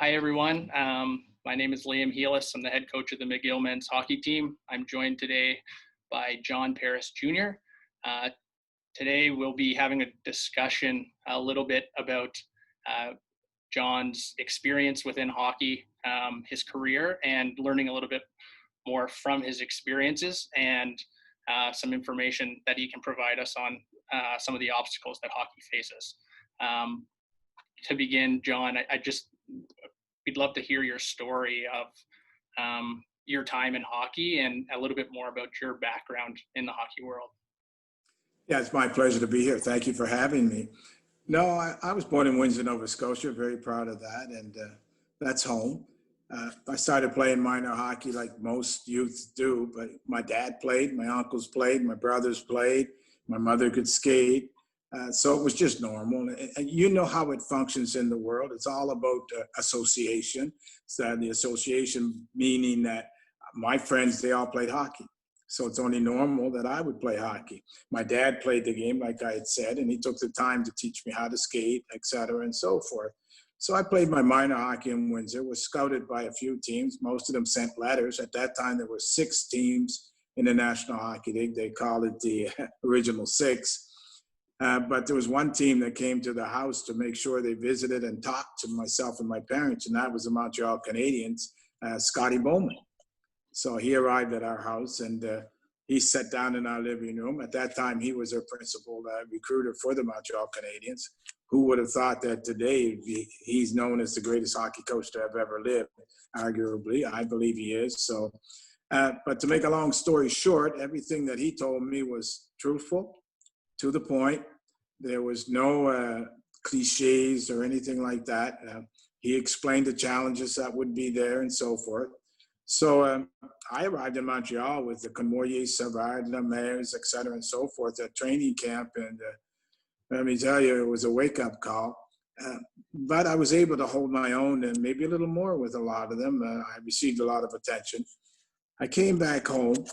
Hi, everyone. My name is Liam Healis. I'm the head coach of the McGill men's hockey team. I'm joined today by John Paris Jr. Today, we'll be having a discussion a little bit about John's experience within hockey, his career, and learning a little bit more from his experiences and some information that he can provide us on some of the obstacles that hockey faces. To begin, John, we'd love to hear your story of your time in hockey and a little bit more about your background in the hockey world. Yeah, it's my pleasure to be here. Thank you for having me. No, I was born in Windsor, Nova Scotia. Very proud of that, and that's home. I started playing minor hockey like most youths do, but my dad played, my uncles played, my brothers played, my mother could skate. So it was just normal. And you know how it functions in the world. It's all about association. So the association meaning that my friends, they all played hockey. So it's only normal that I would play hockey. My dad played the game, like I had said, and he took the time to teach me how to skate, et cetera, and so forth. So I played my minor hockey in Windsor, was scouted by a few teams. Most of them sent letters. At that time, there were 6 teams in the National Hockey League. They called it the original 6. But there was one team that came to the house to make sure they visited and talked to myself and my parents, and that was the Montreal Canadiens, Scotty Bowman. So he arrived at our house, and he sat down in our living room. At that time, he was our principal recruiter for the Montreal Canadiens. Who would have thought that today he's known as the greatest hockey coach to have ever lived? Arguably, I believe he is. So, but to make a long story short, everything that he told me was truthful, to the point. There was no cliches or anything like that. He explained the challenges that would be there and so forth. So I arrived in Montreal with the Convoyer, Savard, Lemaires, et cetera, and so forth at training camp. And let me tell you, it was a wake-up call. But I was able to hold my own and maybe a little more with a lot of them. I received a lot of attention. I came back home.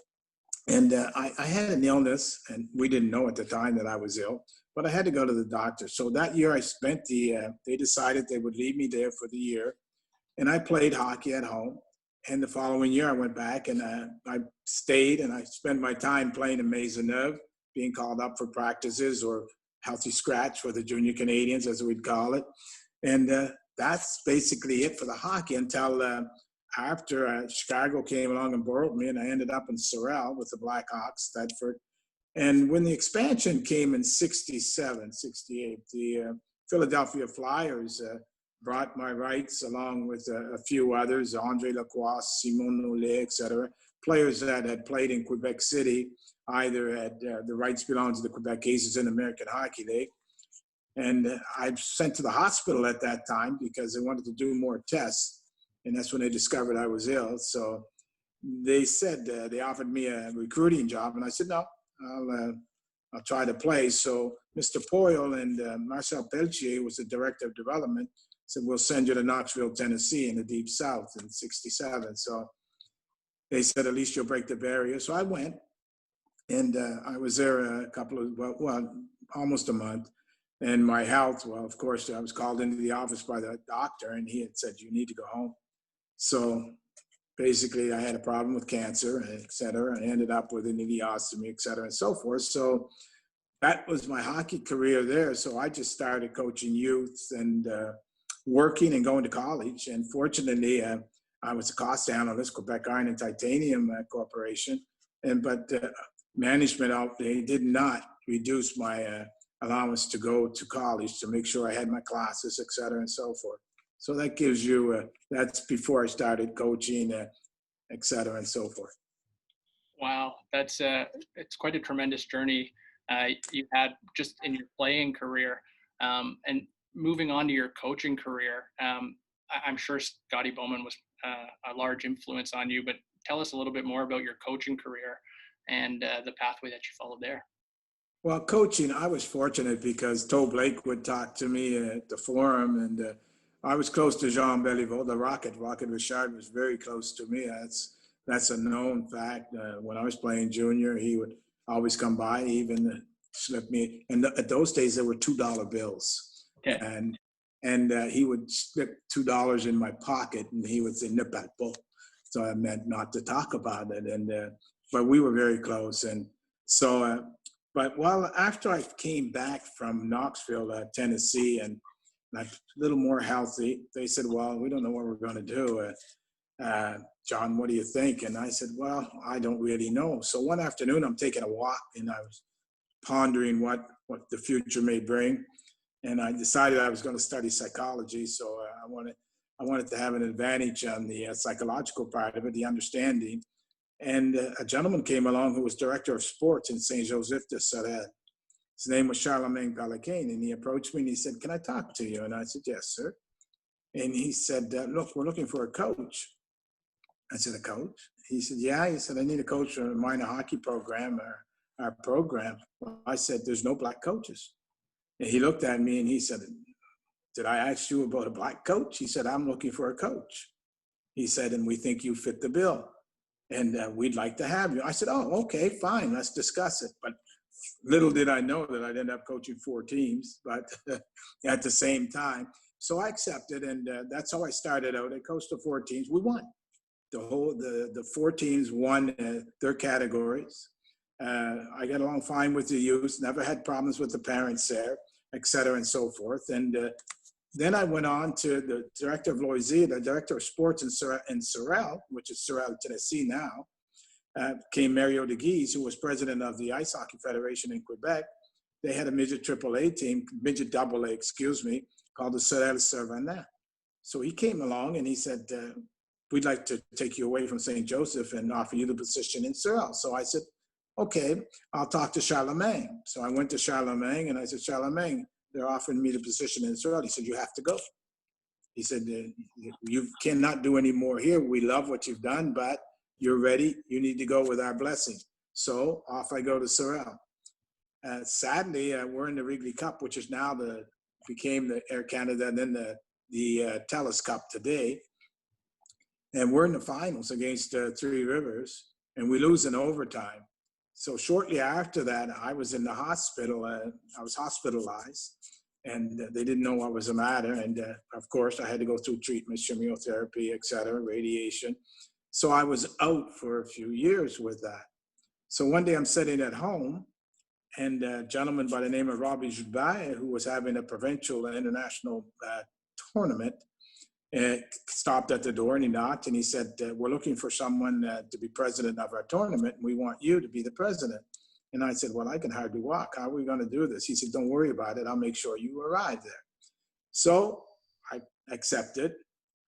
And I had an illness, and we didn't know at the time that I was ill, but I had to go to the doctor. So that year I spent they decided they would leave me there for the year. And I played hockey at home. And the following year I went back and I stayed and I spent my time playing in Maisonneuve, being called up for practices or healthy scratch for the junior Canadiens, as we'd call it. And that's basically it for the hockey until after Chicago came along and borrowed me, and I ended up in Sorel with the Blackhawks, Thetford. And when the expansion came in 67, 68, the Philadelphia Flyers brought my rights along with a few others, Andre Lacroix, Simon Nollet, et cetera, players that had played in Quebec City, either had the rights belonged to the Quebec Aces in the American Hockey League. And I was sent to the hospital at that time because they wanted to do more tests. And that's when they discovered I was ill. So they said, they offered me a recruiting job. And I said, no, I'll try to play. So Mr. Poyle and Marcel Pelletier, who was the director of development, said, we'll send you to Knoxville, Tennessee in the Deep South in 67. So they said, at least you'll break the barrier. So I went. And I was there almost a month. And my health, well, of course, I was called into the office by the doctor, and he had said, you need to go home. So basically, I had a problem with cancer, et cetera, and ended up with an ileostomy, et cetera, and so forth. So that was my hockey career there. So I just started coaching youth and working and going to college. And fortunately, I was a cost analyst, Quebec Iron and Titanium Corporation. But management, they did not reduce my allowance to go to college to make sure I had my classes, et cetera, and so forth. So that gives you, that's before I started coaching, et cetera, and so forth. Wow, it's quite a tremendous journey you had just in your playing career. And moving on to your coaching career, I'm sure Scotty Bowman was a large influence on you, but tell us a little bit more about your coaching career and the pathway that you followed there. Well, coaching, I was fortunate because Toe Blake would talk to me at the forum, and I was close to Jean Beliveau, the Rocket. Rocket Richard was very close to me. That's a known fact. When I was playing junior, he would always come by, even slip me. And at those days, there were $2 bills. Okay. And And he would slip $2 in my pocket, and he would say, "Ne parle pas." So I meant not to talk about it. And but we were very close. And so, but after I came back from Knoxville, Tennessee, and I'm a little more healthy, they said, "Well, we don't know what we're going to do. John, what do you think?" And I said, "Well, I don't really know." So one afternoon, I'm taking a walk, and I was pondering what the future may bring. And I decided I was going to study psychology. So I wanted to have an advantage on the psychological part of it, the understanding. And a gentleman came along who was director of sports in Saint Joseph de Sorel. His name was Charlemagne Palacaine, and he approached me and he said, "Can I talk to you?" And I said, "Yes, sir." And he said, "Look, we're looking for a coach." I said, "A coach?" He said, "Yeah." He said, "I need a coach for a minor hockey program or our program." Well, I said, "There's no black coaches." And he looked at me and he said, "Did I ask you about a black coach?" He said, "I'm looking for a coach." He said, "And we think you fit the bill. And we'd like to have you." I said, "Oh, okay, fine. Let's discuss it." But little did I know that I'd end up coaching 4 teams, but at the same time. So I accepted, and that's how I started out. I coached the 4 teams. We won. The 4 teams won their categories. I got along fine with the youth, never had problems with the parents there, et cetera, and so forth. And then I went on to the director of Loisir, the director of sports in Sorel, which is Sorel, Tennessee now, came Mario de Guise, who was president of the Ice Hockey Federation in Quebec. They had a midget AAA team, midget AA, excuse me, called the Sorel Servana. So he came along and he said, "We'd like to take you away from St. Joseph and offer you the position in Sorel." So I said, "Okay, I'll talk to Charlemagne." So I went to Charlemagne and I said, "Charlemagne, they're offering me the position in Israel." He said, "You have to go." He said, "You cannot do any more here. We love what you've done, but you're ready. You need to go with our blessing." So off I go to Sorel. Sadly, we're in the Wrigley Cup, which is now became the Air Canada and then the TELUS Cup today. And we're in the finals against Three Rivers, and we lose in overtime. So shortly after that, I was in the hospital. I was hospitalized, and they didn't know what was the matter. And of course, I had to go through treatment, chemotherapy, et cetera, radiation. So I was out for a few years with that. So one day I'm sitting at home, and a gentleman by the name of Robbie Joubert, who was having a provincial and international tournament, stopped at the door and he knocked and he said, "We're looking for someone to be president of our tournament, and we want you to be the president." And I said, "Well, I can hardly walk. How are we going to do this?" He said, "Don't worry about it. I'll make sure you arrive there." So I accepted.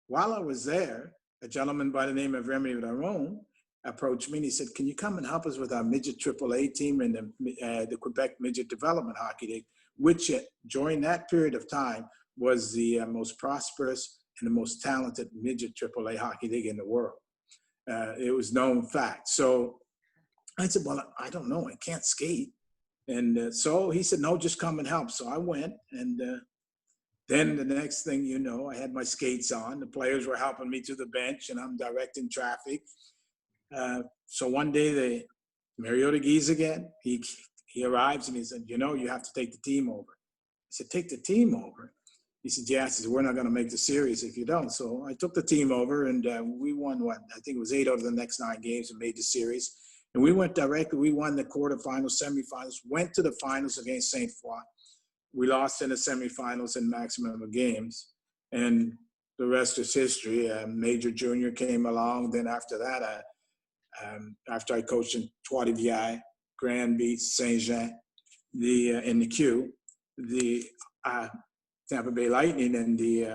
While I was there, a gentleman by the name of Remy Laron approached me and he said, "Can you come and help us with our midget AAA team in the Quebec Midget Development Hockey League," which during that period of time was the most prosperous and the most talented midget AAA hockey league in the world. It was known fact. So I said, "Well, I don't know. I can't skate." And so he said, "No, just come and help." So I went, and then the next thing you know, I had my skates on. The players were helping me to the bench, and I'm directing traffic. So one day, Mario de Guise again, he arrives and he said, "You have to take the team over." I said, "Take the team over?" He said, "Yes." He said, "We're not going to make the series if you don't." So I took the team over, and we won I think it was 8 out of the next 9 games and made the series. And we went directly. We won the quarterfinals, semifinals, went to the finals against St. Trois. We lost in the semifinals in maximum of games. And the rest is history. Major Junior came along. Then after that, after I coached in Trois-Rivières, Granby, Saint-Jean, in the Q, the Tampa Bay Lightning and the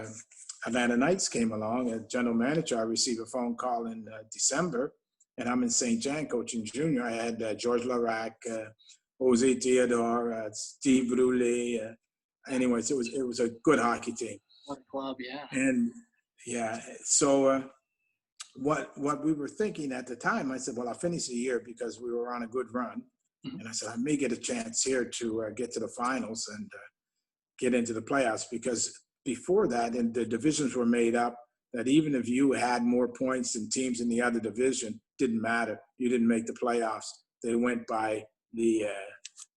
Atlanta Knights came along. As general manager, I received a phone call in December, and I'm in St. Jean coaching junior. I had George Larac, Jose Theodore, Steve Brulé. Anyways, it was a good hockey team. What club, yeah. And yeah, so what we were thinking at the time, I said, "Well, I'll finish the year because we were on a good run." Mm-hmm. And I said, "I may get a chance here to get to the finals and get into the playoffs," because before that, and the divisions were made up that even if you had more points than teams in the other division, didn't matter. You didn't make the playoffs. They went by the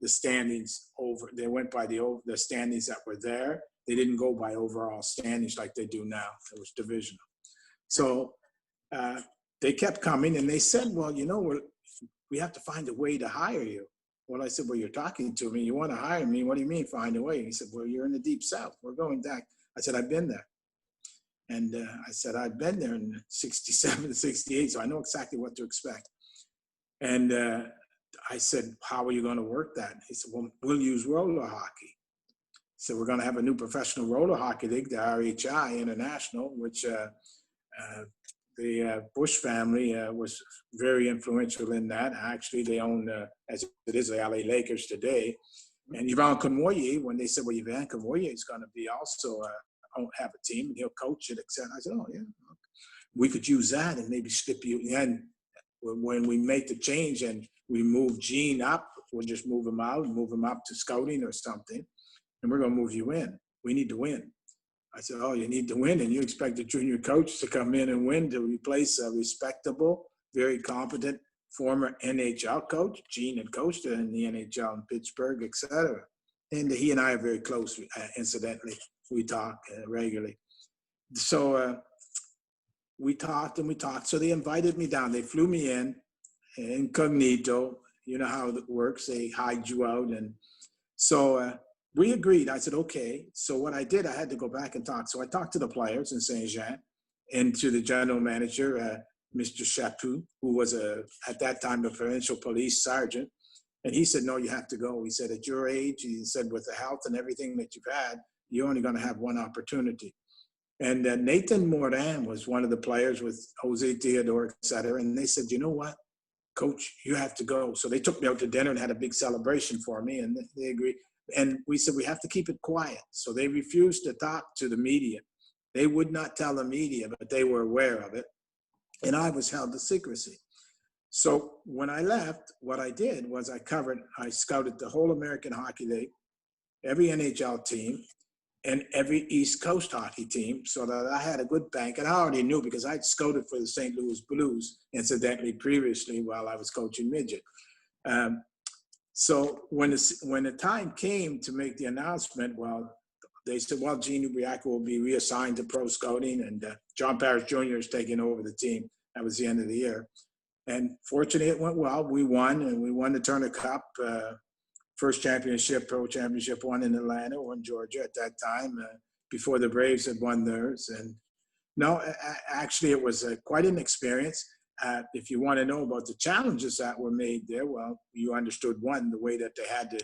standings over. They went by the standings that were there. They didn't go by overall standings like they do now. It was divisional. So they kept coming, and they said, well, we have to find a way to hire you. Well, I said, well, you're talking to me. You want to hire me? What do you mean find a way? He said, well, you're in the Deep South. We're going back. I said, I've been there. And I said, I've been there in 67, 68, so I know exactly what to expect. And I said, how are you going to work that? He said, well, we'll use roller hockey. So we're going to have a new professional roller hockey league, the RHI International, which the Bush family was very influential in that. Actually, they own, as it is, the LA Lakers today. And Yvan Convoyer, when they said, well, Yvan Convoyer is going to be also have a team, and he'll coach it, etc. I said, oh, yeah, we could use that and maybe slip you in. When we make the change and we move Gene up, we'll just move him out and move him up to scouting or something, and we're going to move you in. We need to win. I said, oh, you need to win, and you expect the junior coach to come in and win to replace a respectable, very competent former NHL coach. Gene had coached in the NHL in Pittsburgh, etc. And he and I are very close, incidentally. We talk regularly. So we talked and we talked. So they invited me down. They flew me in incognito. You know how it works. They hide you out. And so we agreed. I said, okay. So what I did, I had to go back and talk. So I talked to the players in Saint-Jean and to the general manager, Mr. Chaput, who was at that time a provincial police sergeant. And he said, no, you have to go. He said, at your age, he said, with the health and everything that you've had, you're only going to have one opportunity. And Nathan Morin was one of the players with Jose Theodore, et cetera. And they said, you know what, coach, you have to go. So they took me out to dinner and had a big celebration for me, and they agreed. And we said, we have to keep it quiet. So they refused to talk to the media. They would not tell the media, but they were aware of it. And I was held to secrecy. So when I left, what I did was I scouted the whole American Hockey League, every NHL team, and every East Coast hockey team, so that I had a good bank. And I already knew because I'd scouted for the St. Louis Blues, incidentally, previously while I was coaching Midget. So when the time came to make the announcement, well, they said, well, Gene Ubriaco will be reassigned to pro scouting, and John Parrish Jr. is taking over the team. That was the end of the year. And fortunately, it went well. We won, and we won the Turner Cup. First championship, pro championship, won in Atlanta, won Georgia at that time, before the Braves had won theirs. And no, actually, it was quite an experience. If you want to know about the challenges that were made there, well, you understood one, the way that they had to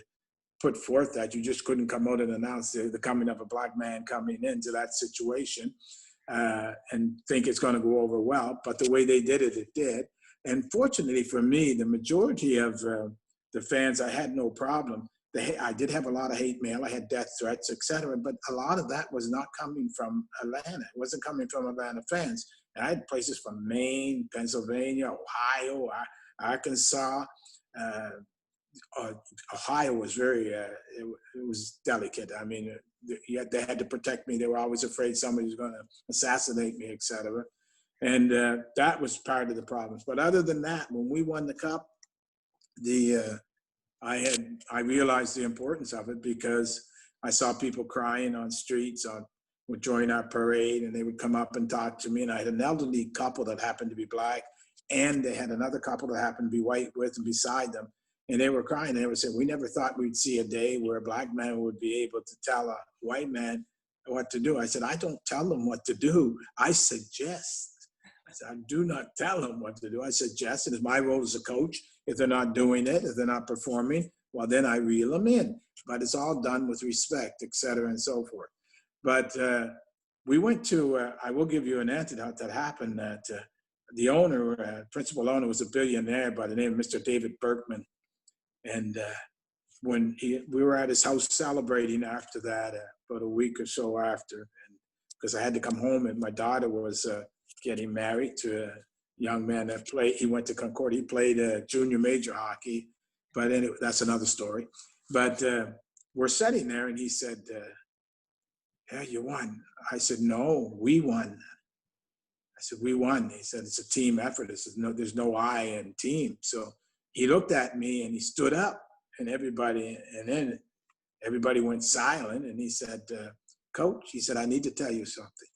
put forth that you just couldn't come out and announce the coming of a black man coming into that situation and think it's going to go over well. But the way they did it, it did. And fortunately for me, the majority of the fans, I had no problem. I did have a lot of hate mail. I had death threats, etc. But a lot of that was not coming from Atlanta. It wasn't coming from Atlanta fans. And I had places from Maine, Pennsylvania, Ohio, Arkansas. Ohio was very, it was delicate. I mean, they had to protect me. They were always afraid somebody was going to assassinate me, etc. And that was part of the problems. But other than that, when we won the cup, I realized the importance of it because I saw people crying on streets, would join our parade, and they would come up and talk to me. And I had an elderly couple that happened to be black, and they had another couple that happened to be white with and beside them. And they were crying. They were saying, we never thought we'd see a day where a black man would be able to tell a white man what to do. I said, I don't tell them what to do. I suggest. I said, I do not tell them what to do. I suggest, and it's my role as a coach. If they're not doing it, if they're not performing, well, then I reel them in. But it's all done with respect, et cetera, and so forth. But we went to, I will give you an anecdote that happened that the owner, principal owner, was a billionaire by the name of Mr. David Berkman. And when we were at his house celebrating after that, about a week or so after, because I had to come home, and my daughter was getting married to a young man that played. He went to Concord. He played junior major hockey, but anyway, that's another story. But we're sitting there, and he said, yeah, you won. I said, no, we won. I said, we won. He said, it's a team effort. There's no I in team. So he looked at me and he stood up, and then everybody went silent. And he said, Coach, he said, I need to tell you something.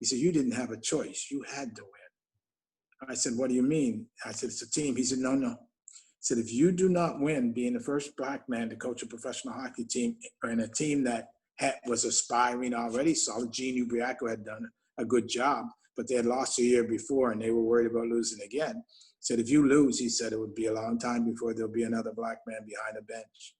He said, you didn't have a choice. You had to win. I said, what do you mean? I said, it's a team. He said, no, no. He said, if you do not win, being the first black man to coach a professional hockey team or in a team that was aspiring already, solid, Gene Ubriaco had done a good job, but they had lost a year before and they were worried about losing again. He said, if you lose, he said, it would be a long time before there'll be another black man behind the bench.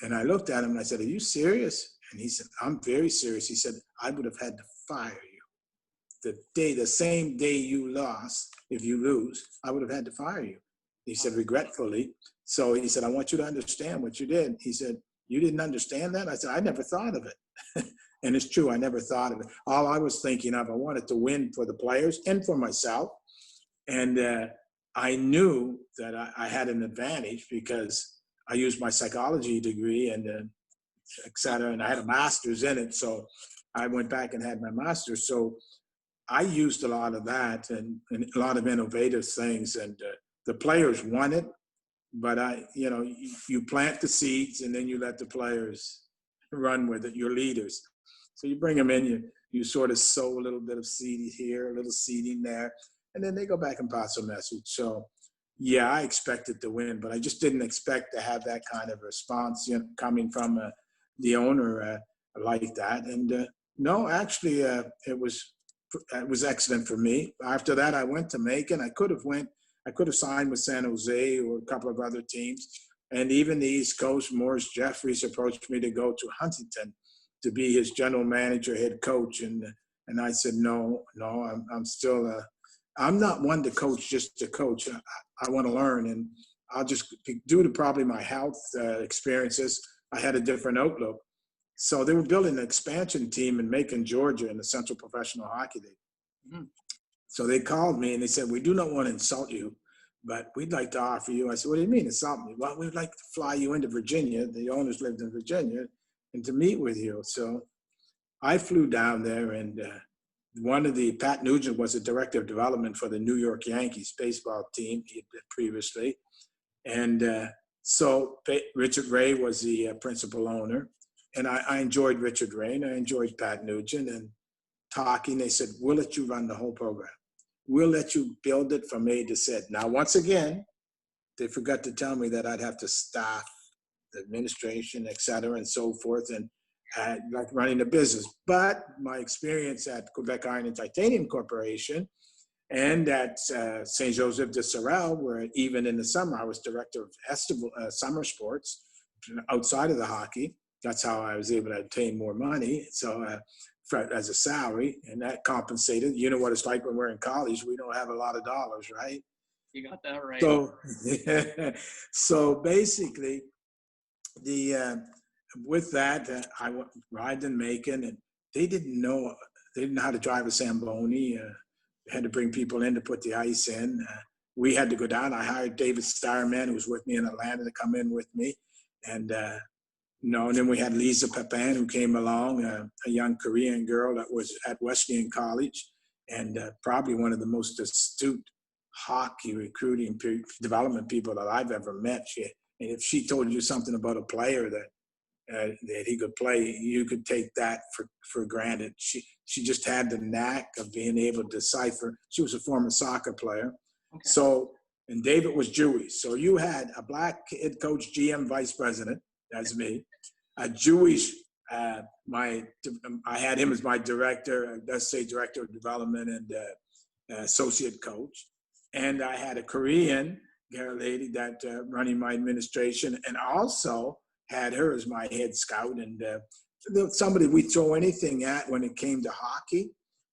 And I looked at him and I said, are you serious? And he said, I'm very serious. He said, I would have had to fire you. The same day you lost, if you lose, I would have had to fire you. He said, regretfully. So he said, I want you to understand what you did. He said, you didn't understand that? I said, I never thought of it. And it's true, I never thought of it. All I was thinking of, I wanted to win for the players and for myself. And I knew that I had an advantage because I used my psychology degree and et cetera, and I had a master's in it. So I went back and had my master's. So I used a lot of that and a lot of innovative things. And the players want it, but you plant the seeds and then you let the players run with it, your leaders. So you bring them in, you sort of sow a little bit of seed here, a little seeding there, and then they go back and pass a message. So yeah, I expected to win, but I just didn't expect to have that kind of response coming from the owner like that. And no, actually, it was excellent for me. After that, I went to Macon. I could have signed with San Jose or a couple of other teams. And even the East Coast, Morris Jeffries approached me to go to Huntington to be his general manager, head coach. And I said, no, I'm still, I'm not one to coach just to coach. I want to learn. And I'll just, due to probably my health experiences, I had a different outlook. So they were building an expansion team in Macon, Georgia, in the Central Professional Hockey League. Mm-hmm. So they called me and they said, we do not want to insult you, but we'd like to offer you. I said, what do you mean insult me? Well, we'd like to fly you into Virginia. The owners lived in Virginia and to meet with you. So I flew down there and Pat Nugent was the director of development for the New York Yankees baseball team he did previously. And so Richard Ray was the principal owner. And I enjoyed Richard Ray and I enjoyed Pat Nugent and talking. They said, we'll let you run the whole program. We'll let you build it from A to Z. Now, once again, they forgot to tell me that I'd have to staff the administration, et cetera, and so forth, and like running a business. But my experience at Quebec Iron and Titanium Corporation and at St. Joseph de Sorel, where even in the summer, I was director of festival, summer sports outside of the hockey. That's how I was able to obtain more money. So as a salary, and that compensated. You know what it's like when we're in college, we don't have a lot of dollars, right? You got that right. So basically, with that, I arrived in Macon, and they didn't know how to drive a Zamboni. They had to bring people in to put the ice in. We had to go down. I hired David Starman, who was with me in Atlanta, to come in with me, and and then we had Lisa Pepin, who came along, a young Korean girl that was at Wesleyan College, and probably one of the most astute hockey recruiting development people that I've ever met. And if she told you something about a player that he could play, you could take that for granted. She just had the knack of being able to decipher. She was a former soccer player. Okay. So, and David was Jewish. So you had a black head coach, GM, vice president, that's me, a Jewish, I had him as my director, let's say director of development and associate coach. And I had a Korean lady that running my administration, and also had her as my head scout. And somebody we throw anything at when it came to hockey,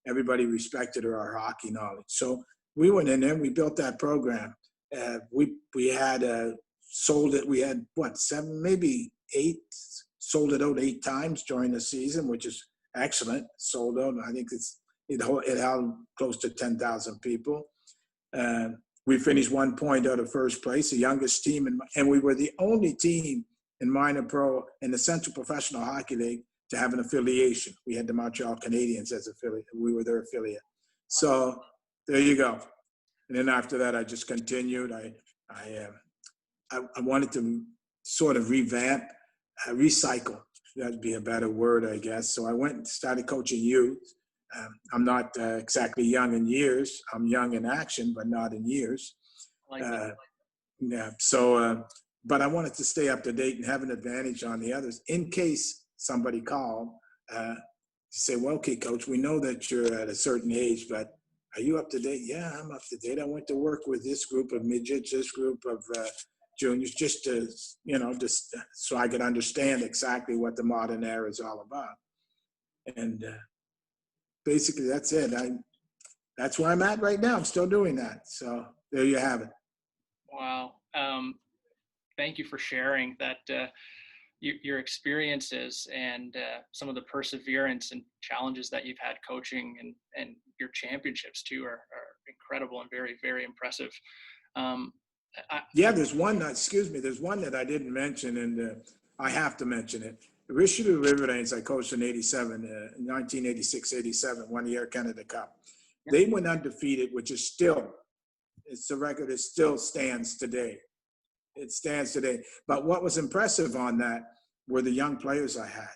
everybody respected her hockey knowledge. So we went in there and we built that program. We had sold it. We had 7, maybe 8, sold it out 8 times during the season, which is excellent. Sold out. I think it held close to 10,000 people. We finished 1 point out of first place, the youngest team, and we were the only team in minor pro in the Central Professional Hockey League to have an affiliation. We had the Montreal Canadiens as affiliate. We were their affiliate. So there you go. And then after that, I just continued. I wanted to sort of revamp, recycle. That'd be a better word, I guess. So I went and started coaching youth. I'm not exactly young in years. I'm young in action, but not in years. Like that. Yeah. So, but I wanted to stay up to date and have an advantage on the others in case somebody called. Say, well, okay, coach, we know that you're at a certain age, but are you up to date? Yeah, I'm up to date. I went to work with this group of midgets, this group of juniors, just to, just so I could understand exactly what the modern era is all about. And basically, that's it. That's where I'm at right now. I'm still doing that. So there you have it. Wow. Thank you for sharing that. Your experiences and some of the perseverance and challenges that you've had coaching and your championships too are incredible and very, very impressive. There's one, there's one that I didn't mention, and I have to mention it. The Richelieu Riverdanes I coached in 1986, 87, won the Air Canada Cup. They went undefeated, which is still, it's the record, it still stands today. It stands today. But what was impressive on that were the young players I had.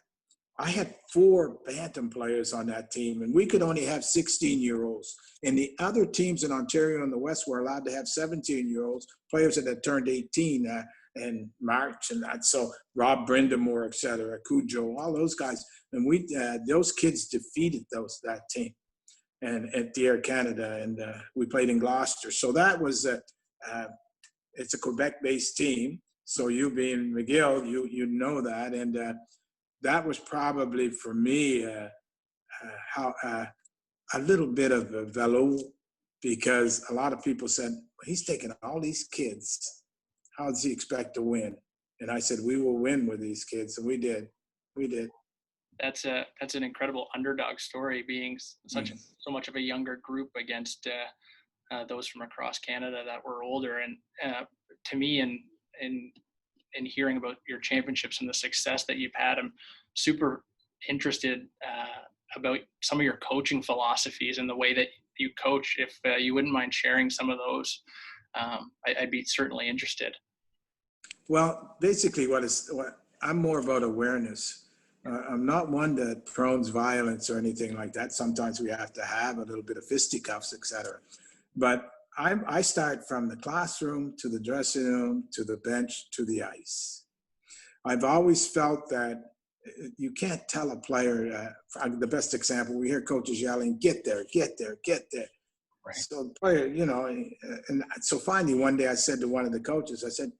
I had 4 Bantam players on that team, and we could only have 16-year-olds. And the other teams in Ontario and the West were allowed to have 17-year-olds, players that had turned 18 in March and that. So Rob Brindamore, et cetera, Cujo, all those guys. And we those kids defeated that team and at the Air Canada, and we played in Gloucester. So that was it's a Quebec-based team. So you being McGill, you know that, and that was probably for me a little bit of a velour, because a lot of people said, he's taking all these kids. How does he expect to win? And I said, we will win with these kids, and we did. We did. That's an incredible underdog story, being so much of a younger group against those from across Canada that were older. And to me, in hearing about your championships and the success that you've had, I'm super interested about some of your coaching philosophies and the way that you coach. If you wouldn't mind sharing some of those, I'd be certainly interested. Well, basically, I'm more about awareness. I'm not one that promotes violence or anything like that. Sometimes we have to have a little bit of fisticuffs, etc. But I start from the classroom to the dressing room to the bench to the ice. I've always felt that you can't tell a player, the best example, we hear coaches yelling, get there, get there, get there. Right. So the player, and so finally one day I said to one of the coaches, I said,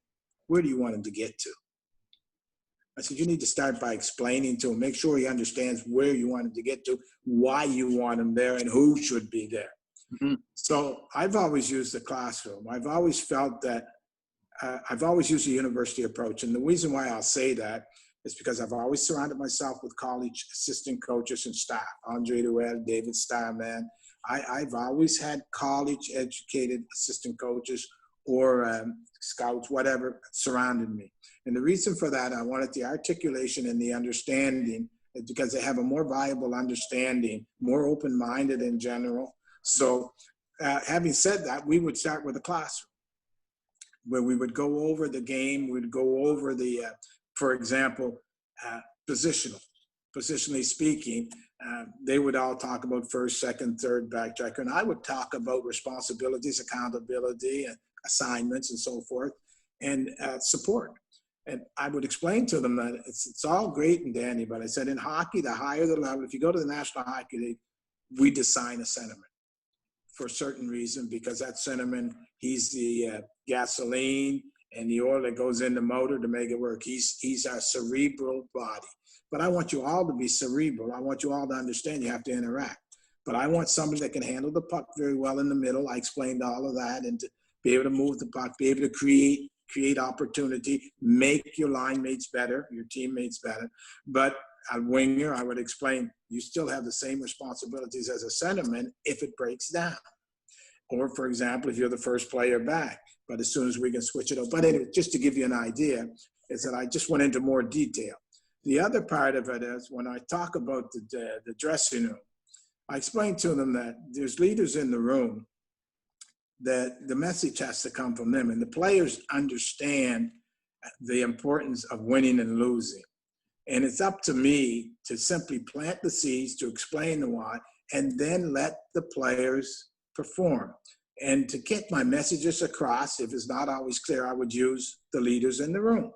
where do you want him to get to? I said, you need to start by explaining to him, make sure he understands where you want him to get to, why you want him there, and who should be there. Mm-hmm. So I've always used the classroom. I've always felt that I've always used a university approach. And the reason why I'll say that is because I've always surrounded myself with college assistant coaches and staff, Andre Duell, David Starman. I've always had college educated assistant coaches or scouts, whatever, surrounded me. And the reason for that, I wanted the articulation and the understanding, because they have a more viable understanding, more open-minded in general. So having said that, we would start with a classroom where we would go over the game, we'd go over the, for example, positionally speaking, they would all talk about first, second, third, backtracker, and I would talk about responsibilities, accountability, and assignments, and so forth, and support. And I would explain to them that it's all great and dandy, but I said in hockey, the higher the level, if you go to the National Hockey League, we assign a centerman for a certain reason, because that centerman, he's the gasoline and the oil that goes in the motor to make it work. He's our cerebral body. But I want you all to be cerebral. I want you all to understand you have to interact. But I want somebody that can handle the puck very well in the middle. I explained all of that, and to be able to move the puck, be able to create opportunity, make your line mates better, your teammates better. But a winger, I would explain, you still have the same responsibilities as a centerman if it breaks down. Or, for example, if you're the first player back, but as soon as we can switch it up. But anyway, just to give you an idea, is that I just went into more detail. The other part of it is when I talk about the dressing room, I explain to them that there's leaders in the room, that the message has to come from them. And the players understand the importance of winning and losing. And it's up to me to simply plant the seeds, to explain the why, and then let the players perform. And to get my messages across, if it's not always clear, I would use the leaders in the room.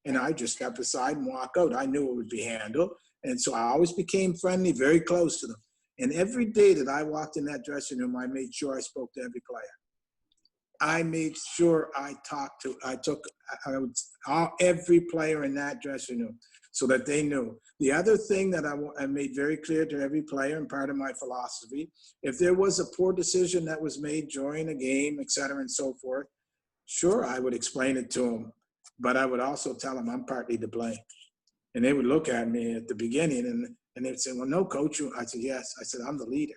And I just step aside and walk out. I knew it would be handled. And so I always became friendly, very close to them. And every day that I walked in that dressing room, I made sure I spoke to every player. I made sure I took every player in that dressing room so that they knew. The other thing that I made very clear to every player, and part of my philosophy, if there was a poor decision that was made during a game, et cetera, and so forth, sure, I would explain it to them, but I would also tell them I'm partly to blame. And they would look at me at the beginning and they'd say, well, no, coach. I said, yes. I said, I'm the leader.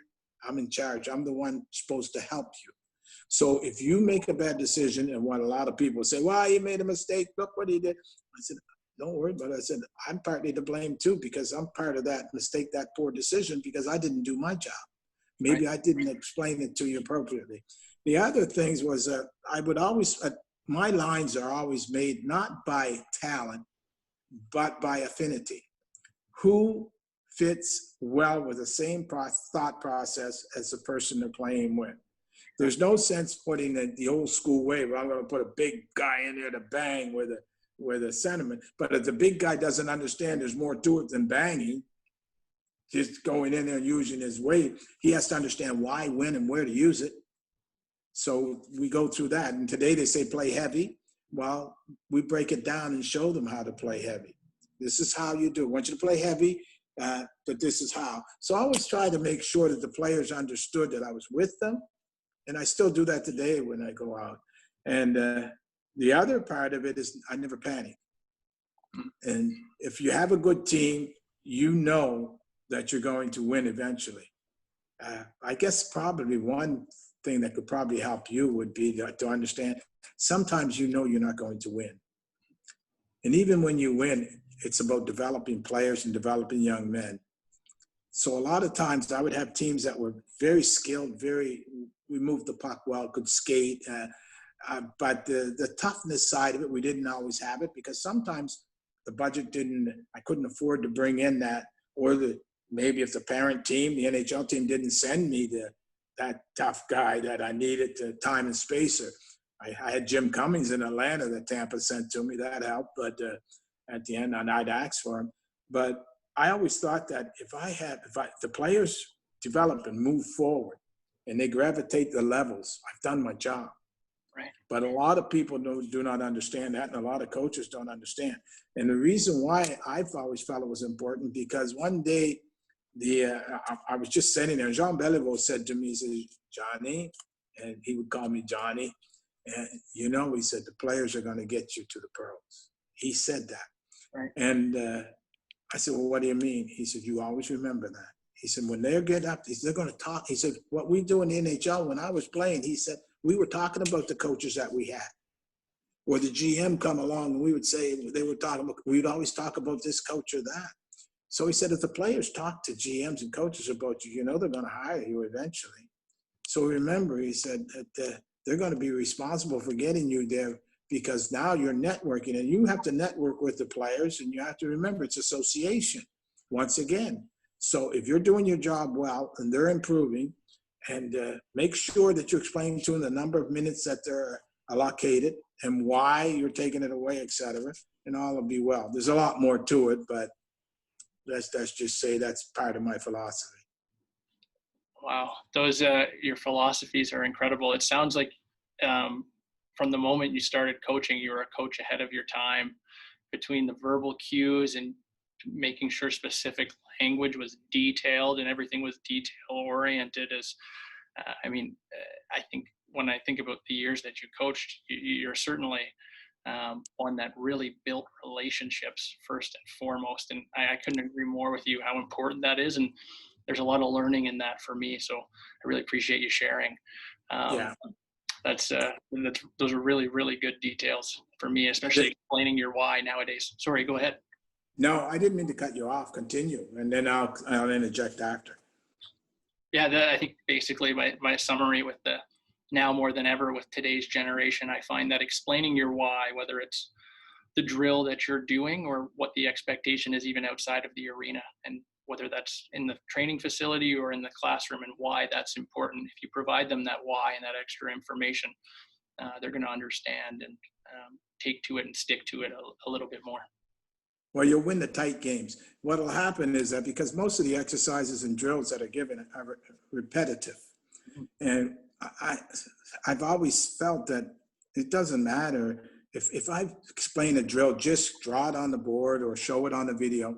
I'm in charge. I'm the one supposed to help you. So if you make a bad decision, and what a lot of people say, well, he made a mistake, look what he did. I said, don't worry about it. I said, I'm partly to blame too, because I'm part of that mistake, that poor decision, because I didn't do my job. Maybe I didn't explain it to you appropriately. The other things was I would always, my lines are always made not by talent, but by affinity. Who fits well with the same thought process as the person they're playing with? There's no sense putting the old school way where I'm going to put a big guy in there to bang with a sentiment. But if the big guy doesn't understand there's more to it than banging, just going in there and using his weight, he has to understand why, when, and where to use it. So we go through that. And today they say play heavy. Well, we break it down and show them how to play heavy. This is how you do it. I want you to play heavy, but this is how. So I always try to make sure that the players understood that I was with them. And I still do that today when I go out. And the other part of it is I never panic. And if you have a good team, you know that you're going to win eventually. I guess probably one thing that could probably help you would be to understand sometimes you know you're not going to win. And even when you win, it's about developing players and developing young men. So a lot of times I would have teams that were very skilled, we moved the puck well, could skate, but the toughness side of it, we didn't always have it because sometimes the budget I couldn't afford to bring in that, or maybe if the parent team, the NHL team didn't send me that tough guy that I needed to time and spacer. I had Jim Cummings in Atlanta that Tampa sent to me, that helped, but at the end I'd ask for him. But I always thought that if the players develop and move forward and they gravitate the levels, I've done my job. Right. But a lot of people do not understand that, and a lot of coaches don't understand. And the reason why I've always felt it was important, because one day I was just sitting there, and Jean Beliveau said to me, he said, Johnny, and he would call me Johnny, and he said, the players are going to get you to the pros. He said that. Right. And I said, well, what do you mean? He said, you always remember that. He said, when they get up, they're going to talk. He said, what we do in the NHL, when I was playing, he said, we were talking about the coaches that we had. Or the GM come along and we would say, we'd always talk about this coach or that. So he said, if the players talk to GMs and coaches about you, they're going to hire you eventually. So remember, he said, that they're going to be responsible for getting you there, because now you're networking and you have to network with the players, and you have to remember it's association once again. So if you're doing your job well and they're improving, and make sure that you explain to them the number of minutes that they're allocated and why you're taking it away, et cetera, and all will be well. There's a lot more to it, but let's just say that's part of my philosophy. Wow. Those, your philosophies are incredible. It sounds like from the moment you started coaching, you were a coach ahead of your time, between the verbal cues and making sure specific language was detailed and everything was detail oriented. I think when I think about the years that you coached, you're certainly one that really built relationships first and foremost. And I couldn't agree more with you how important that is. And there's a lot of learning in that for me. So I really appreciate you sharing. Yeah. Those are really, really good details for me, especially explaining your why nowadays. Sorry, go ahead. No, I didn't mean to cut you off. Continue, and then I'll interject after. Yeah, I think basically my summary with the now more than ever with today's generation, I find that explaining your why, whether it's the drill that you're doing, or what the expectation is even outside of the arena, and whether that's in the training facility or in the classroom, and why that's important. If you provide them that why and that extra information, they're going to understand and take to it and stick to it a little bit more. Well, you'll win the tight games. What will happen is that because most of the exercises and drills that are given are repetitive, and I've always felt that it doesn't matter if I explain a drill, just draw it on the board or show it on the video,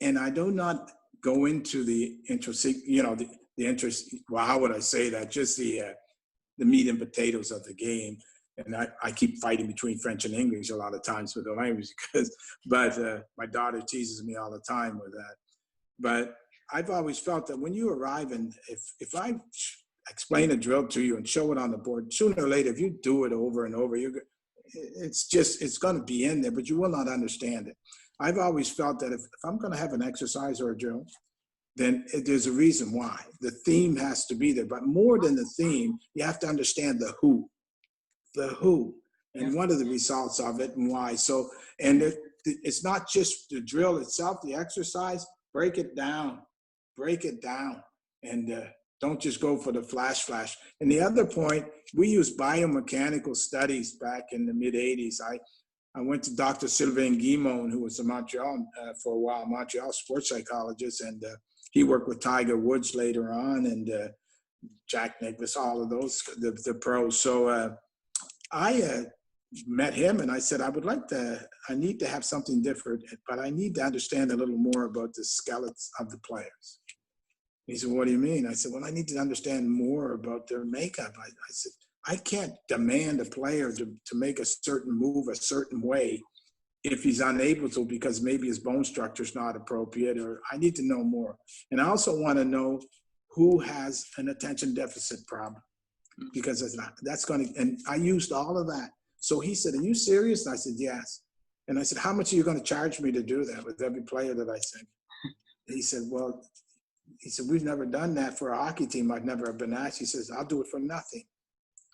and I do not go into the interest, the interest. Well, how would I say that? Just the meat and potatoes of the game. And I keep fighting between French and English a lot of times with the language but my daughter teases me all the time with that. But I've always felt that when you arrive, and if I explain a drill to you and show it on the board, sooner or later, if you do it over and over, it's going to be in there, but you will not understand it. I've always felt that if I'm going to have an exercise or a drill, then there's a reason why. The theme has to be there. But more than the theme, you have to understand the who. And what are the results of it and why. So, and it's not just the drill itself, the exercise, break it down, and don't just go for the flash. And the other point, we use biomechanical studies back in the mid-'80s. I went to Dr. Sylvain Guimond, who was in Montreal for a while, Montreal sports psychologist, and he worked with Tiger Woods later on, and Jack Nicklaus, all of those, the pros. So I met him and I said, I need to have something different, but I need to understand a little more about the skeletons of the players. He said, what do you mean? I said, well, I need to understand more about their makeup. I said, I can't demand a player to make a certain move a certain way if he's unable to, because maybe his bone structure is not appropriate, or I need to know more. And I also want to know who has an attention deficit problem, because that's going to, and I used all of that. So he said, are you serious? And I said, yes. And I said, how much are you going to charge me to do that with every player that I send? He said, we've never done that for a hockey team. I've never been asked. He says, I'll do it for nothing.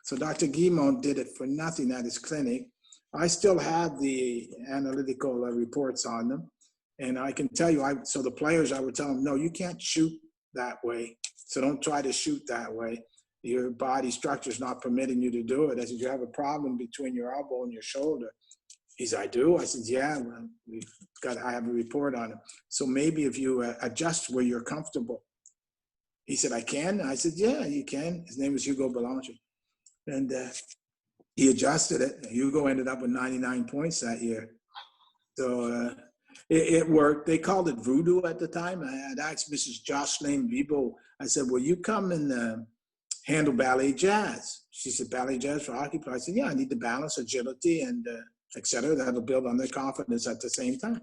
So Dr. Guimond did it for nothing at his clinic. I still have the analytical reports on them. And I can tell you, so the players, I would tell them, no, you can't shoot that way. So don't try to shoot that way. Your body structure is not permitting you to do it. I said, you have a problem between your elbow and your shoulder. He said, I do? I said, yeah, well, I have a report on it. So maybe if you adjust where you're comfortable. He said, I can? I said, yeah, you can. His name was Hugo Belanger. And he adjusted it. Hugo ended up with 99 points that year. So it worked. They called it voodoo at the time. I had asked Mrs. Jocelyn Vibo, I said, will you come and handle ballet jazz? She said, ballet jazz for hockey players? I said, yeah, I need the balance, agility, and et cetera. That'll build on their confidence at the same time.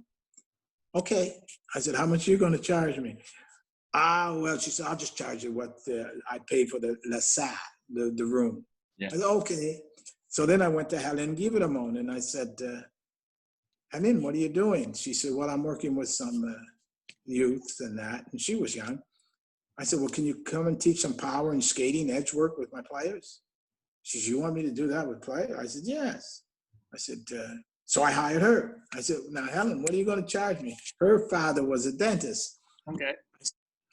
Okay. I said, how much are you going to charge me? Well, she said, I'll just charge you what I pay for the la salle, the room. Yeah. I said, okay. So then I went to Helen Guivermont and I said, Helen, what are you doing? She said, well, I'm working with some youth and that. And she was young. I said, well, can you come and teach some power and skating, edge work with my players? She said, you want me to do that with players? I said, yes. I said, so I hired her. I said, now, Helen, what are you going to charge me? Her father was a dentist. Okay.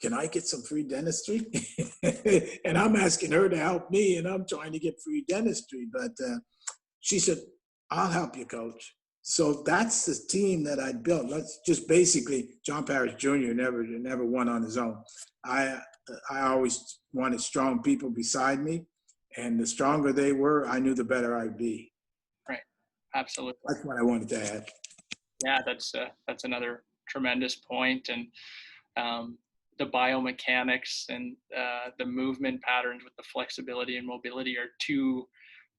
Can I get some free dentistry? And I'm asking her to help me, and I'm trying to get free dentistry. But she said, I'll help you, coach. So that's the team that I built. That's just basically, John Parrish Jr. never won on his own. I always wanted strong people beside me, and the stronger they were, I knew the better I'd be. Right, absolutely. That's what I wanted to add. Yeah, that's another tremendous point. And the biomechanics and the movement patterns with the flexibility and mobility are two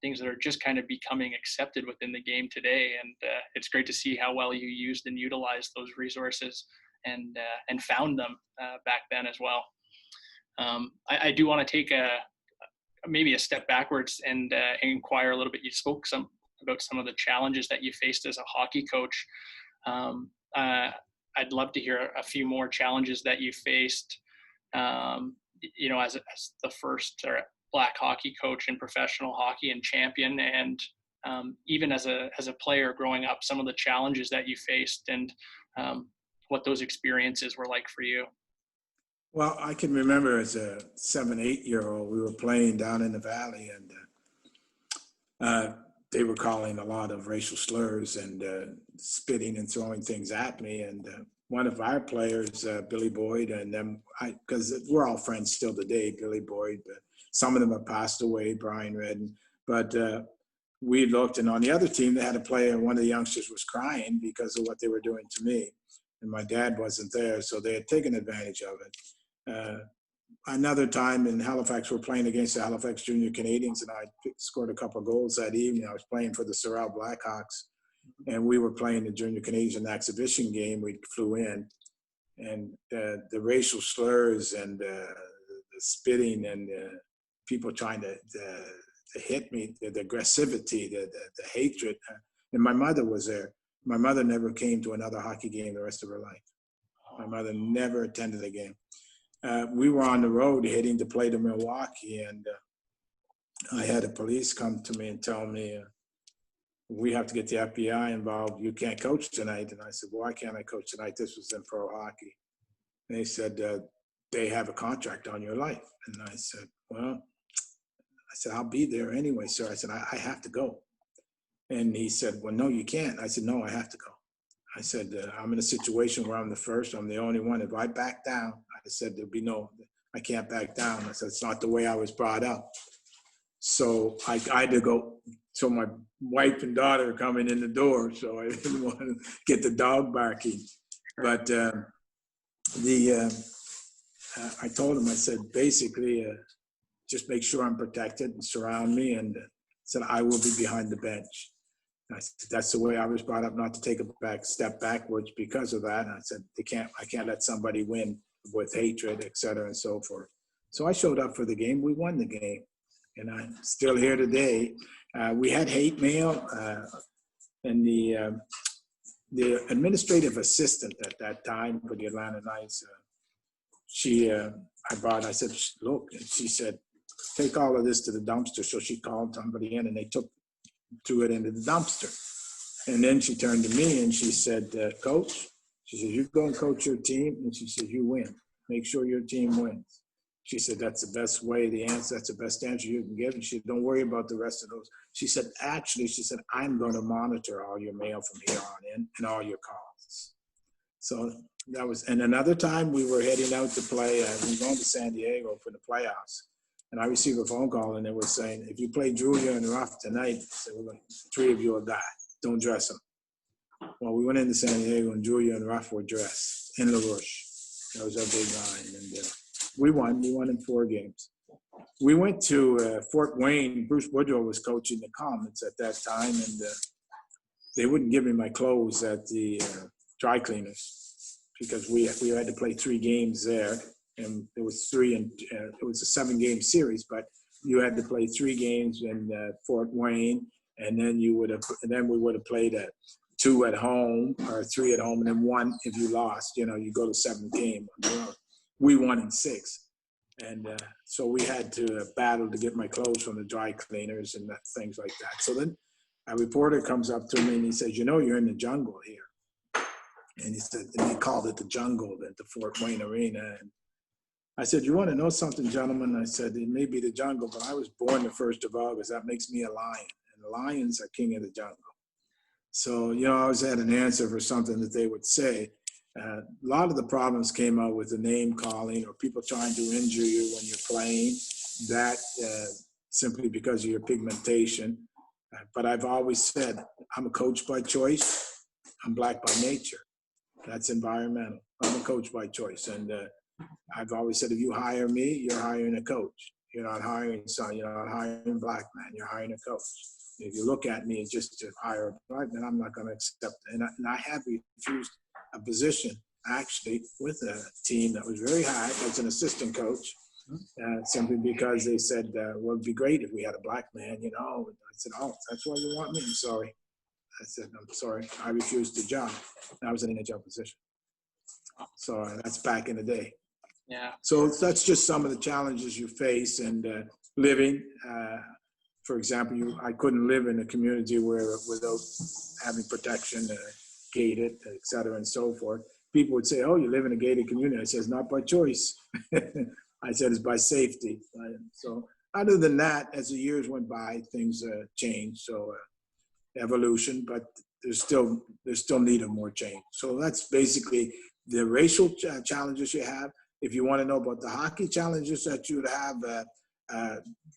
things that are just kind of becoming accepted within the game today. And it's great to see how well you used and utilized those resources and found them back then as well. I do want to take maybe a step backwards and inquire a little bit. You spoke about some of the challenges that you faced as a hockey coach. I'd love to hear a few more challenges that you faced, as the first Black hockey coach in professional hockey and champion, and even as a player growing up, some of the challenges that you faced and what those experiences were like for you. Well, I can remember as a 7, 8-year-old, we were playing down in the valley, and they were calling a lot of racial slurs and spitting and throwing things at me. And one of our players, Billy Boyd, and them, because we're all friends still today, Billy Boyd, but some of them have passed away, Brian Redden. But we looked, and on the other team, they had a player, one of the youngsters was crying because of what they were doing to me. And my dad wasn't there, so they had taken advantage of it. Another time in Halifax, we're playing against the Halifax Junior Canadiens, and I scored a couple of goals that evening. I was playing for the Sorel Blackhawks, and we were playing the Junior Canadiens in an exhibition game. We flew in, and the racial slurs and the spitting and people trying to hit me, the aggressivity, the hatred. And my mother was there. My mother never came to another hockey game the rest of her life. My mother never attended a game. We were on the road heading to play to Milwaukee, and I had the police come to me and tell me, we have to get the FBI involved. You can't coach tonight. And I said, well, why can't I coach tonight? This was in pro hockey. And they said, they have a contract on your life. And I said, well, I'll be there anyway, sir. I said, I have to go. And he said, well, no, you can't. I said, no, I have to go. I said, I'm in a situation where I'm the first, I'm the only one. If I back down, I said, I can't back down. I said, it's not the way I was brought up. So I had to go. So my wife and daughter are coming in the door, so I didn't want to get the dog barking. But I told him, I said, basically, just make sure I'm protected and surround me, and said, I will be behind the bench. I said, that's the way I was brought up, not to take a step backwards because of that. And I said, I can't let somebody win with hatred, et cetera, and so forth. So I showed up for the game. We won the game, and I'm still here today. We had hate mail, and the administrative assistant at that time for the Atlanta Knights, I said, look, and she said, take all of this to the dumpster. So she called somebody in, and they threw it into the dumpster. And then she turned to me and she said, Coach, she said, you go and coach your team. And she said, you win. Make sure your team wins. She said, that's the best way, that's the best answer you can give. And she said, don't worry about the rest of those. She said, I'm going to monitor all your mail from here on in and all your calls. So that was, and another time we were heading out to play, we were going to San Diego for the playoffs. And I received a phone call, and they were saying, if you play Julia and Ruff tonight, said, 3 of you will die. Don't dress them. Well, we went into San Diego, and Julia and Ruff were dressed in LaRouche. That was our big line. And we won. We won in 4 games. We went to Fort Wayne. Bruce Woodrow was coaching the Comets at that time, and they wouldn't give me my clothes at the dry cleaners because we had to play 3 games there. And it was 3, and it was a 7-game series, but you had to play 3 games in Fort Wayne, and then we would have played 2 at home or 3 at home, and then 1 if you lost. You go to 7th game on the road. We won in 6, and so we had to battle to get my clothes from the dry cleaners and things like that. So then a reporter comes up to me and he says, you're in the jungle here. And he said, and they called it the jungle at the Fort Wayne Arena. And I said, you want to know something, gentlemen? I said, it may be the jungle, but I was born the 1st of August. That makes me a lion. And the lions are king of the jungle. So, I always had an answer for something that they would say. A lot of the problems came out with the name calling or people trying to injure you when you're playing, that simply because of your pigmentation. But I've always said, I'm a coach by choice. I'm black by nature. That's environmental. I'm a coach by choice. And I've always said, if you hire me, you're hiring a coach. You're not hiring a black man. You're hiring a coach. If you look at me just to hire a black man, I'm not going to accept it. And I have refused a position, actually, with a team that was very high as an assistant coach, simply because they said, well, it'd be great if we had a black man, I said, oh, that's why you want me? I'm sorry. I said, I'm sorry. I refused the job. I was in a NHL position. So that's back in the day. Yeah. So that's just some of the challenges you face and living For example, I couldn't live in a community without having protection, gated, et cetera, and so forth. People would say, "Oh, you live in a gated community." I said, "It's not by choice." I said, "It's by safety." So other than that, as the years went by, things changed. So evolution, but there's still need of more change. So that's basically the racial challenges you have. If you want to know about the hockey challenges that you would have,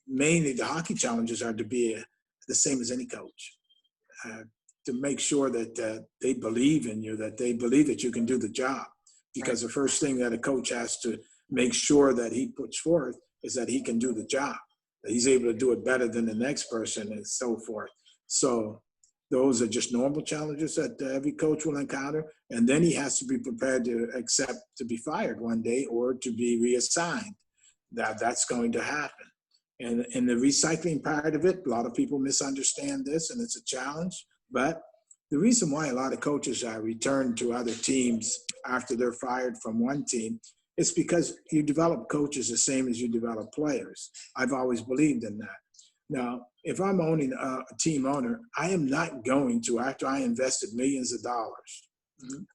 mainly the hockey challenges are to be the same as any coach, to make sure that they believe in you, that they believe that you can do the job. Because the first thing that a coach has to make sure that he puts forth is that he can do the job, that he's able to do it better than the next person and so forth. So those are just normal challenges that every coach will encounter. And then he has to be prepared to accept to be fired one day or to be reassigned. That's going to happen. And in the recycling part of it, a lot of people misunderstand this, and it's a challenge. But the reason why a lot of coaches return to other teams after they're fired from one team is because you develop coaches the same as you develop players. I've always believed in that. Now, if I'm owning a team owner, I am not going to, after I invested millions of dollars,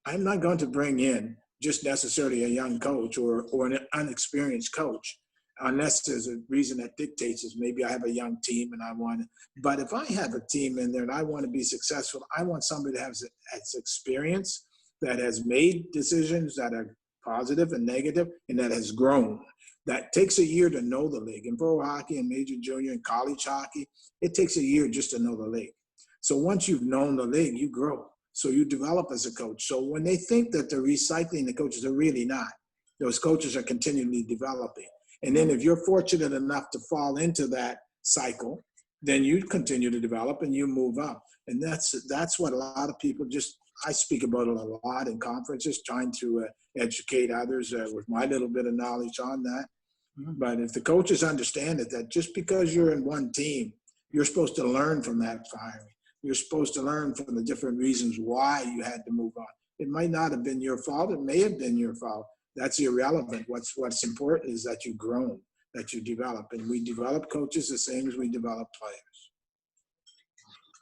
I'm not going to bring in just necessarily a young coach or an unexperienced coach, unless there's a reason that dictates is maybe I have a young team and I want it. But if I have a team in there and I want to be successful, I want somebody that has experience, that has made decisions that are positive and negative, and that has grown. That takes a year to know the league. In pro hockey and major junior and college hockey, it takes a year just to know the league. So once you've known the league, you grow. So you develop as a coach. So when they think that they're recycling the coaches, they're really not. Those coaches are continually developing. And then if you're fortunate enough to fall into that cycle, then you continue to develop and you move up. And that's what a lot of people I speak about it a lot in conferences, trying to educate others with my little bit of knowledge on that. But if the coaches understand it, that just because you're in one team, you're supposed to learn from that firing. You're supposed to learn from the different reasons why you had to move on. It might not have been your fault. It may have been your fault. That's irrelevant. What's important is that you've grown, that you develop. And we develop coaches the same as we develop players.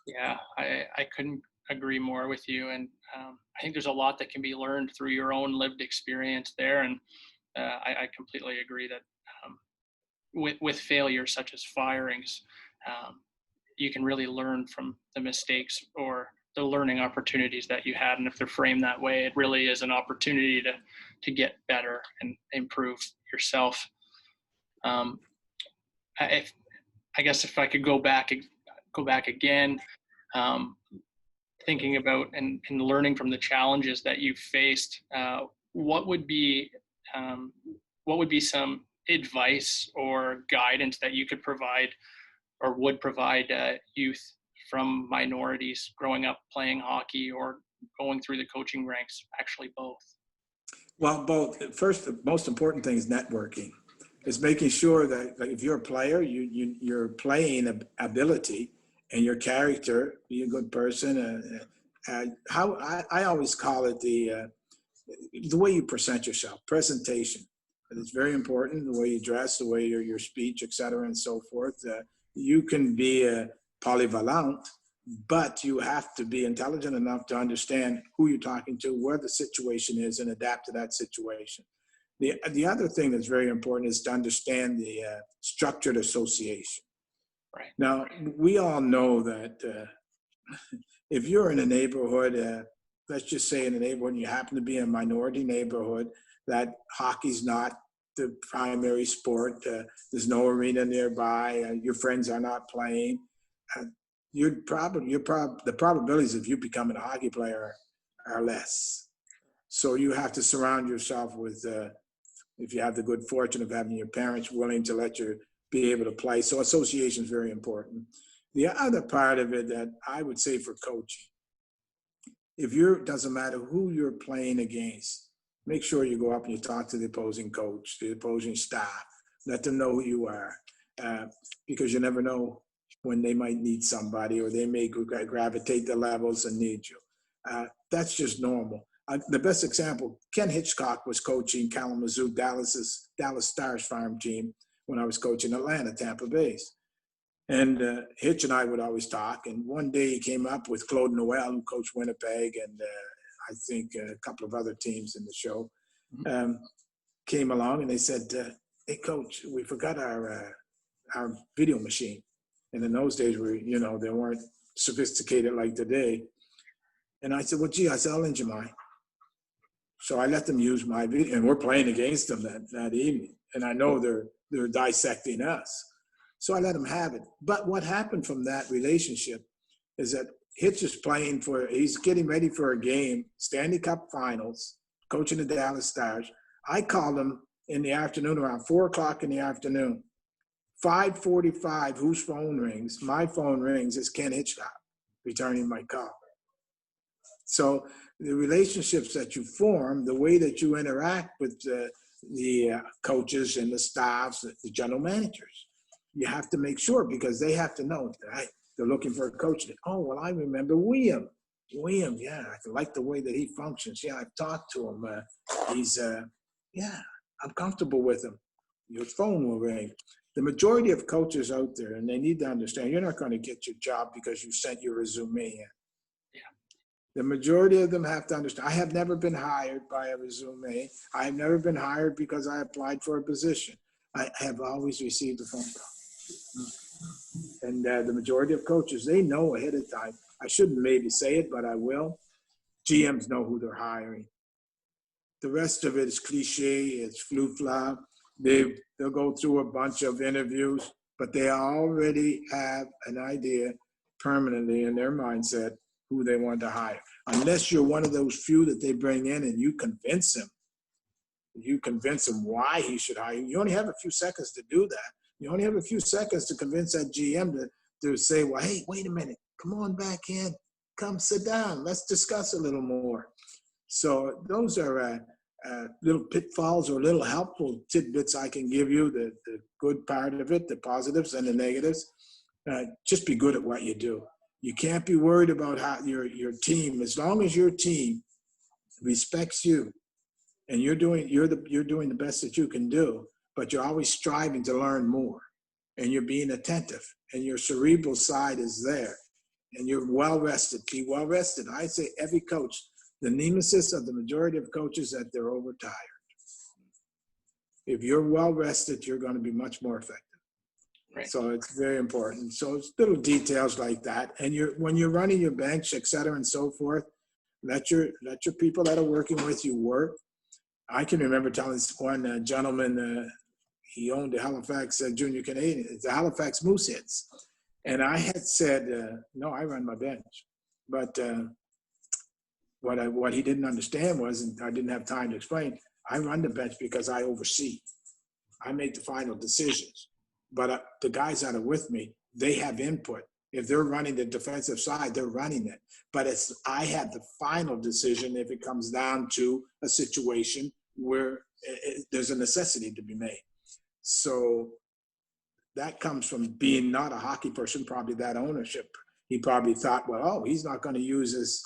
Yeah, I couldn't agree more with you. And I think there's a lot that can be learned through your own lived experience there. And I completely agree that with failures such as firings, you can really learn from the mistakes or the learning opportunities that you had. And if they're framed that way, it really is an opportunity to get better and improve yourself. I guess if I could go back again, thinking about and learning from the challenges that you've faced, what would be some advice or guidance that you could provide or would provide youth from minorities growing up playing hockey or going through the coaching ranks? Actually, both. Well, both. First, the most important thing is networking. It's making sure that if you're a player, your playing ability and your character, be a good person. How I always call it the way you present yourself, presentation. It's very important, the way you dress, the way your speech, et cetera, and so forth. You can be polyvalent, but you have to be intelligent enough to understand who you're talking to, where the situation is, and adapt to that situation. The other thing that's very important is to understand the structured association. Right. Now, we all know that if you're in a neighborhood, let's just say in a neighborhood, and you happen to be in a minority neighborhood, that hockey's not the primary sport, there's no arena nearby, your friends are not playing, the probabilities of you becoming a hockey player are less. So you have to surround yourself with, if you have the good fortune of having your parents willing to let you be able to play. So association is very important. The other part of it that I would say for coaching, doesn't matter who you're playing against, make sure you go up and you talk to the opposing coach, the opposing staff, let them know who you are, because you never know when they might need somebody or they may gravitate the levels and need you. That's just normal. The best example, Ken Hitchcock was coaching Kalamazoo, Dallas Stars farm team when I was coaching Atlanta, Tampa Bay. And Hitch and I would always talk. And one day he came up with Claude Noel, who coached Winnipeg, and I think a couple of other teams in the show, came along and they said, "Hey, Coach, we forgot our video machine." And in those days, they weren't sophisticated like today. And I said, "Well, gee," I said, "I'll lend you mine." So I let them use my video, and we're playing against them that evening. And I know they're dissecting us. So I let them have it. But what happened from that relationship is that Hitch is he's getting ready for a game, Stanley Cup Finals, coaching the Dallas Stars. I called him in the afternoon, around 4:00 in the afternoon. 5:45, whose phone rings? My phone rings. It's Ken Hitchcock returning my call. So the relationships that you form, the way that you interact with the coaches and the staffs, the general managers, you have to make sure, because they have to know, right? They're looking for a coach. Oh, well, I remember William. Yeah, I like the way that he functions. Yeah, I've talked to him. I'm comfortable with him. Your phone will ring. The majority of coaches out there, and they need to understand, you're not going to get your job because you sent your resume in. The majority of them have to understand. I have never been hired by a resume. I have never been hired because I applied for a position. I have always received a phone call. And the majority of coaches, they know ahead of time. I shouldn't maybe say it, but I will. GMs know who they're hiring. The rest of it is cliche. It's flu-fla. They'll go through a bunch of interviews, but they already have an idea permanently in their mindset who they want to hire. Unless you're one of those few that they bring in and you convince him why he should hire you. You only have a few seconds to do that. You only have a few seconds to convince that GM to say, well, hey, wait a minute, come on back in, come sit down, let's discuss a little more. So those are little pitfalls or little helpful tidbits I can give you, the good part of it, the positives and the negatives. Just be good at what you do. You can't be worried about how your team, as long as your team respects you and you're doing the best that you can do, but you're always striving to learn more and you're being attentive and your cerebral side is there and you're well rested. Be well rested. I say every coach, the nemesis of the majority of coaches, that they're overtired. If you're well rested, you're going to be much more effective. Right. So it's very important. So it's little details like that. And when you're running your bench, et cetera, and so forth, let your people that are working with you work. I can remember telling this one gentleman, he owned the Halifax Junior Canadiens, the Halifax Mooseheads. And I had said, no, I run my bench. But what he didn't understand was, and I didn't have time to explain, I run the bench because I oversee. I make the final decisions. But the guys that are with me, they have input. If they're running the defensive side, they're running it. But I have the final decision if it comes down to a situation where there's a necessity to be made. So that comes from being not a hockey person, probably that ownership. He probably thought, well, oh, he's not going to use his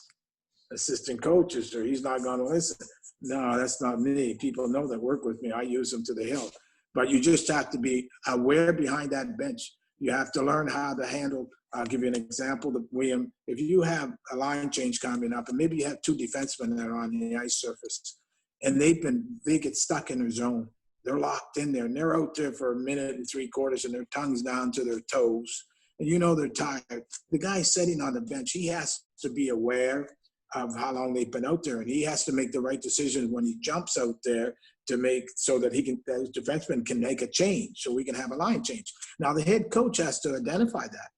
assistant coaches or he's not going to listen. No, that's not me. People know that work with me. I use them to the hilt. But you just have to be aware behind that bench. You have to learn how to handle. I'll give you an example, William. If you have a line change coming up, and maybe you have two defensemen that are on the ice surface, and they get stuck in their zone. They're locked in there, and they're out there for a minute and three quarters, and their tongue's down to their toes, and you know they're tired. The guy sitting on the bench, he has to be aware of how long they've been out there, and he has to make the right decision when he jumps out there to make so that the defenseman can make a change, so we can have a line change. Now the head coach has to identify that.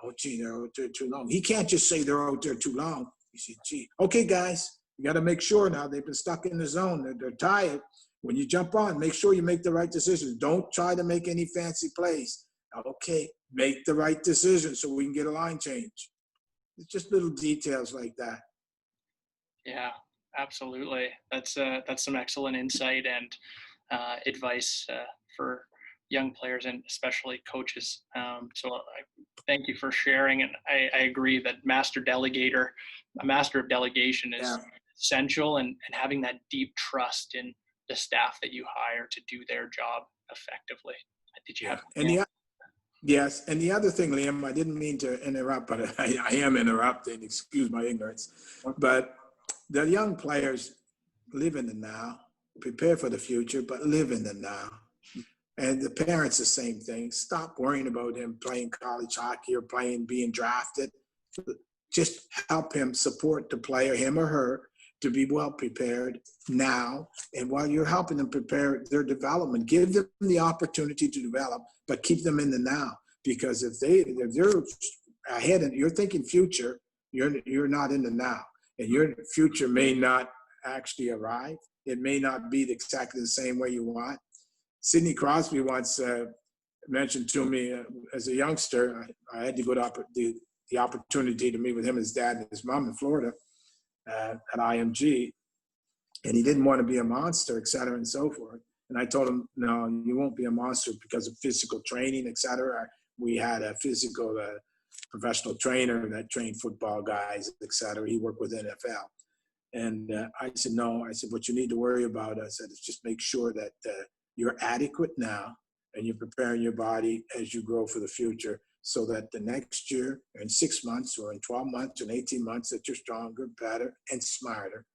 Oh, gee, they're out there too long. He can't just say they're out there too long. He said, gee, okay, guys, you got to make sure now they've been stuck in the zone. They're tired. When you jump on, make sure you make the right decisions. Don't try to make any fancy plays. Okay, make the right decision so we can get a line change. It's just little details like that. Yeah, absolutely. That's some excellent insight and advice for young players and especially coaches. So I thank you for sharing. And I agree that a master of delegation is essential, and having that deep trust in the staff that you hire to do their job effectively. Did you have? Yes, and the other thing, Liam, I didn't mean to interrupt, but I am interrupting. Excuse my ignorance. But the young players live in the now, prepare for the future, but live in the now. And the parents, the same thing. Stop worrying about him playing college hockey or being drafted. Just help him support the player, him or her, to be well prepared now. And while you're helping them prepare their development, give them the opportunity to develop, but keep them in the now. Because if they're ahead and you're thinking future, you're not in the now. And your future may not actually arrive. It may not be exactly the same way you want. Sidney Crosby once mentioned to me as a youngster, I had to go to the opportunity to meet with him, his dad, and his mom in Florida at IMG. And he didn't want to be a monster, et cetera, and so forth. And I told him, no, you won't be a monster because of physical training, et cetera. We had a physical professional trainer that trained football guys, et cetera. He worked with NFL. And I said, no. I said, what you need to worry about, I said, is just make sure that you're adequate now and you're preparing your body as you grow for the future so that the next year, or in 6 months, or in 12 months, or in 18 months, that you're stronger, better, and smarter.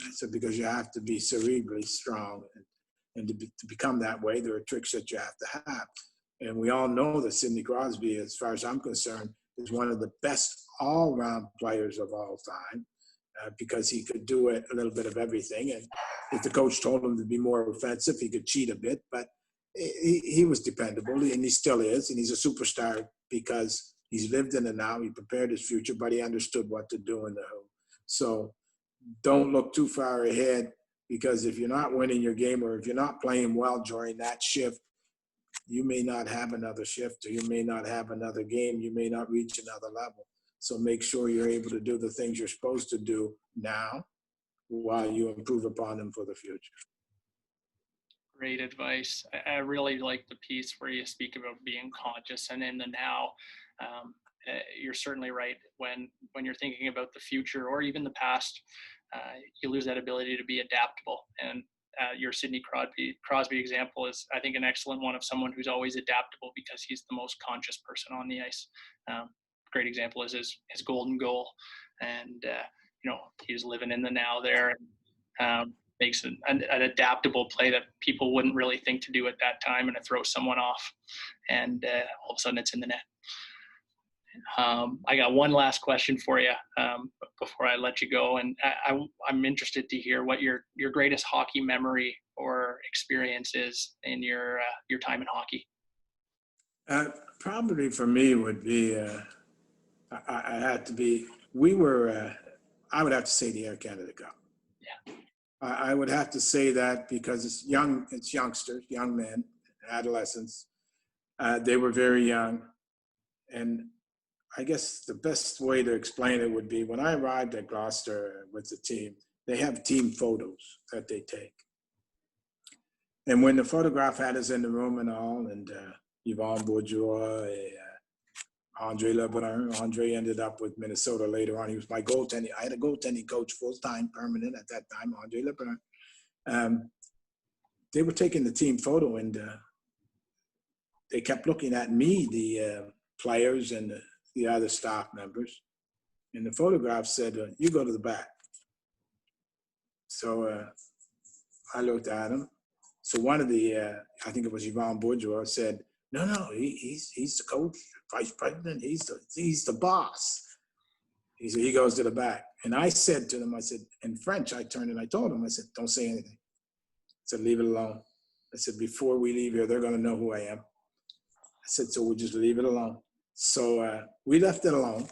I said, because you have to be cerebrally strong. And to become that way, there are tricks that you have to have. And we all know that Sidney Crosby, as far as I'm concerned, is one of the best all-round players of all time because he could do a little bit of everything. And if the coach told him to be more offensive, he could cheat a bit. But he was dependable, and he still is. And he's a superstar because he's lived in the now. He prepared his future, but he understood what to do in the who. So don't look too far ahead, because if you're not winning your game or if you're not playing well during that shift, you may not have another shift, or you may not have another game. You may not reach another level. So make sure you're able to do the things you're supposed to do now while you improve upon them for the future. Great advice. I really like the piece where you speak about being conscious and in the now. You're certainly right. When you're thinking about the future or even the past, you lose that ability to be adaptable. And your Sidney Crosby example is, I think, an excellent one of someone who's always adaptable because he's the most conscious person on the ice. Great example is his golden goal, and he's living in the now there, and makes an adaptable play that people wouldn't really think to do at that time, and it throws someone off, and all of a sudden it's in the net. I got one last question for you before I let you go, and I'm interested to hear what your greatest hockey memory or experience is in your time in hockey. Probably for me would be I had to be. We were. I would have to say the Air Canada Cup. Yeah. I would have to say that because it's youngsters, young men, adolescents. They were very young, and I guess the best way to explain it would be when I arrived at Gloucester with the team, they have team photos that they take. And when the photograph had us in the room and all, and Yvon Bourgeois, Andre Lebrun, Andre ended up with Minnesota later on. He was my goaltending. I had a goaltending coach full-time, permanent at that time, Andre Lebrun. They were taking the team photo, and they kept looking at me, the players and the other staff members. And the photograph said, you go to the back. So I looked at him. So one of the, I think it was Yvon Bourgeois, said, no, he's the coach, vice president, he's the boss. He said, he goes to the back. And I said to them, I said, in French, I turned and I told him, I said, don't say anything. I said, leave it alone. I said, before we leave here, they're going to know who I am. I said, so we'll just leave it alone. So we left it alone.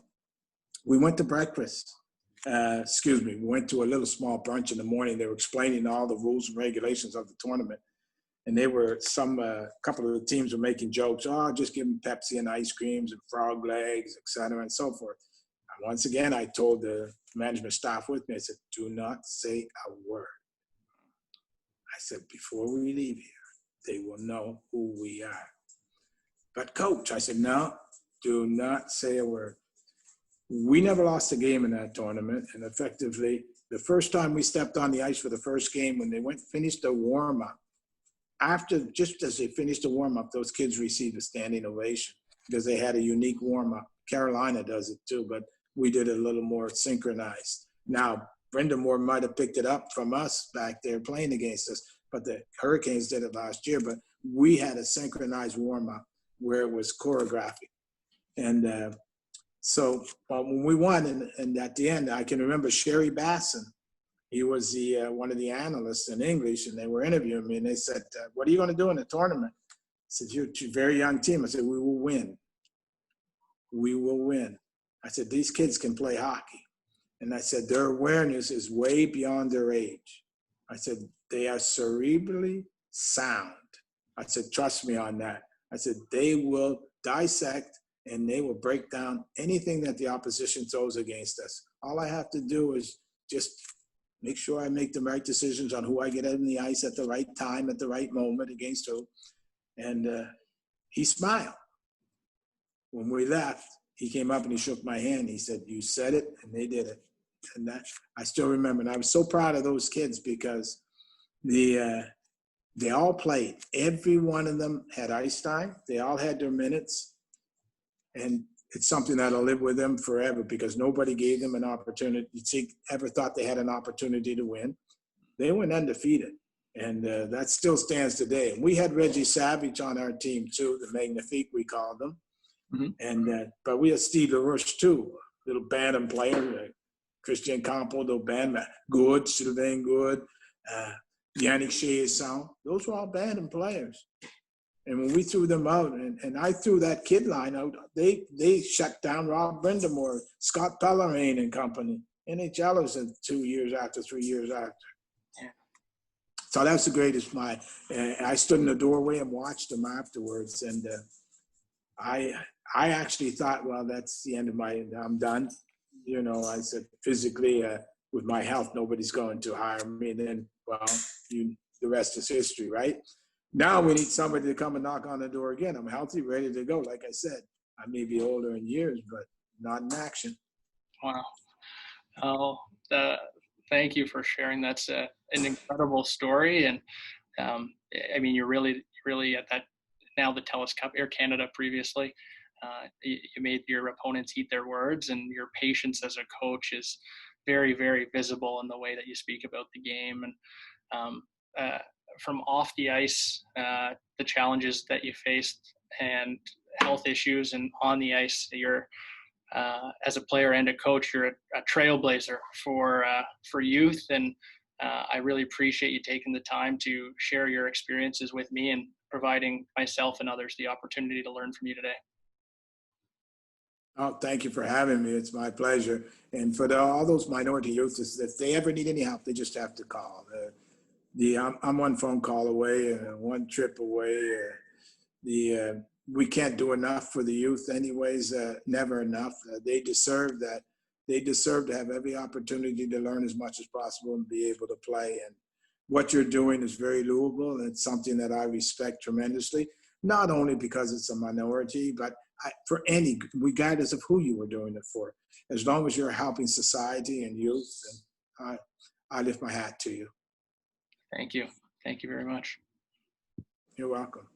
We went to breakfast. We went to a little small brunch in the morning. They were explaining all the rules and regulations of the tournament. And they were couple of the teams were making jokes. Oh, just give them Pepsi and ice creams and frog legs, et cetera, and so forth. And once again, I told the management staff with me, I said, do not say a word. I said, before we leave here, they will know who we are. But coach, I said, no, do not say a word. We never lost a game in that tournament. And effectively, the first time we stepped on the ice for the first game, when they finished the warm-up, just as they finished the warm-up, those kids received a standing ovation. because they had a unique warm-up. Carolina does it too, but we did it a little more synchronized. Now, Brindamore might have picked it up from us back there playing against us, but the Hurricanes did it last year. But we had a synchronized warm-up where it was choreographic. And so when we won, and at the end, I can remember Sherry Basson. He was the one of the analysts in English, and they were interviewing me, and they said, what are you going to do in the tournament? I said, you're a very young team. I said, we will win. We will win. I said, these kids can play hockey. And I said, their awareness is way beyond their age. I said, they are cerebrally sound. I said, trust me on that. I said, they will dissect and they will break down anything that the opposition throws against us. All I have to do is just make sure I make the right decisions on who I get on the ice at the right time, at the right moment against who. And he smiled. When we left, he came up and he shook my hand. He said, you said it, and they did it. And that I still remember. And I was so proud of those kids because they all played. Every one of them had ice time. They all had their minutes. And it's something that'll live with them forever because nobody gave them an opportunity. Ever thought they had an opportunity to win. They went undefeated. And that still stands today. And we had Reggie Savage on our team too, the Magnifique we called them. Mm-hmm. And but we had Steve LaRouche too, little bantam player, Christian Campo, the band, Good, Sylvain Good, Yannick Chiasson. Those were all bantam players. And when we threw them out, and I threw that kid line out, they shut down Rob Brindamore, Scott Pellerine and company. NHLers in 2 years after, 3 years after. Yeah. So that's the greatest. I stood in the doorway and watched them afterwards, and I actually thought, well, that's the end of I'm done. You know, I said, physically, with my health, nobody's going to hire me. And then, well, the rest is history, right? Now we need somebody to come and knock on the door again. I'm healthy, ready to go. Like I said, I may be older in years, but not in action. Wow. Oh, thank you for sharing. That's an incredible story. And I mean, you're really at that, now the TELUS Cup, Air Canada previously. You made your opponents eat their words, and your patience as a coach is very, very visible in the way that you speak about the game. And from off the ice, the challenges that you faced and health issues, and on the ice, you're as a player and a coach, you're a trailblazer for youth. And I really appreciate you taking the time to share your experiences with me and providing myself and others the opportunity to learn from you today. Oh, thank you for having me. It's my pleasure. And for all those minority youth, if they ever need any help, they just have to call. I'm one phone call away, one trip away. We can't do enough for the youth anyways, never enough. They deserve that. They deserve to have every opportunity to learn as much as possible and be able to play. And what you're doing is very louable, and it's something that I respect tremendously, not only because it's a minority, but for any, regardless of who you were doing it for. As long as you're helping society and youth, and I lift my hat to you. Thank you. Thank you very much. You're welcome.